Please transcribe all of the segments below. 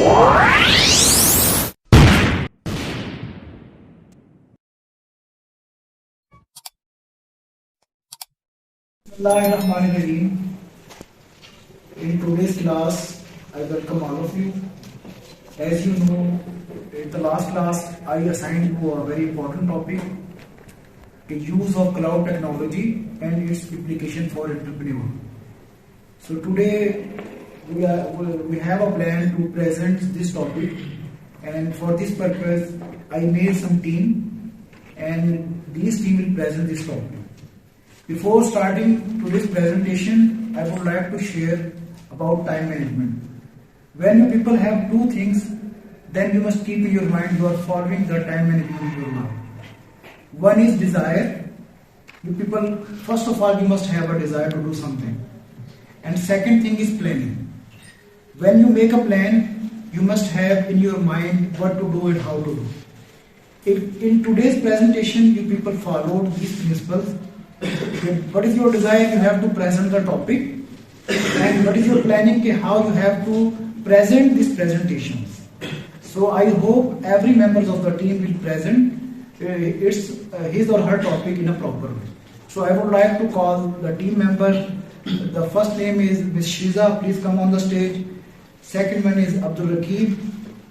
Bismillahirrahmanirrahim. In today's class, I welcome all of you. As you know, in the last class, I assigned you a very important topic, the use of cloud technology and its application for entrepreneur. So today, we have a plan to present this topic, and for this purpose, I made some team, and this team will present this topic. Before starting today's presentation, I would like to share about time management. When you people have two things, then you must keep in your mind you are following the time management in your life. One is desire. You people, first of all, you must have a desire to do something. And second thing is planning. When you make a plan, you must have in your mind what to do and how to do. In today's presentation, you people followed these principles. What is your desire? You have to present the topic. And what is your planning? How you have to present these presentations. So I hope every member of the team will present his or her topic in a proper way. So I would like to call the team member. The first name is Ms. Shiza. Please come on the stage. Second one is Abdul Rakib.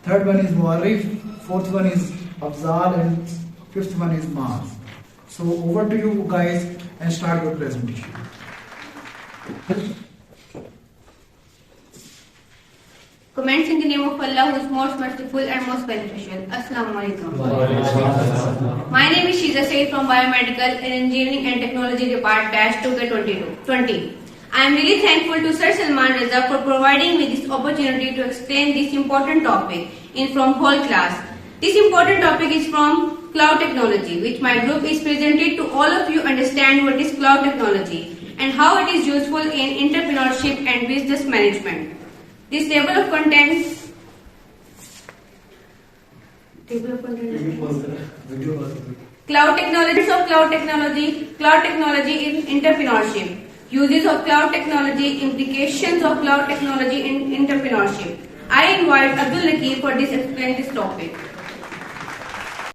Third one is Muarif. Fourth one is Afzal. And fifth one is Maaz. So over to you guys and start your presentation. Comments in the name of Allah, who is most merciful and most beneficial. Assalamu alaikum. My name is Shiza Said from Biomedical and Engineering and Technology Department, batch 2K20. I am really thankful to Sir Salman Reza for providing me this opportunity to explain this important topic from whole class. This important topic is from cloud technology, which my group is presented to all of you understand what is cloud technology and how it is useful in entrepreneurship and business management. This table of contents Cloud technology in entrepreneurship, uses of cloud technology, implications of cloud technology in entrepreneurship. I invite Abdul Rakib for this explain this topic.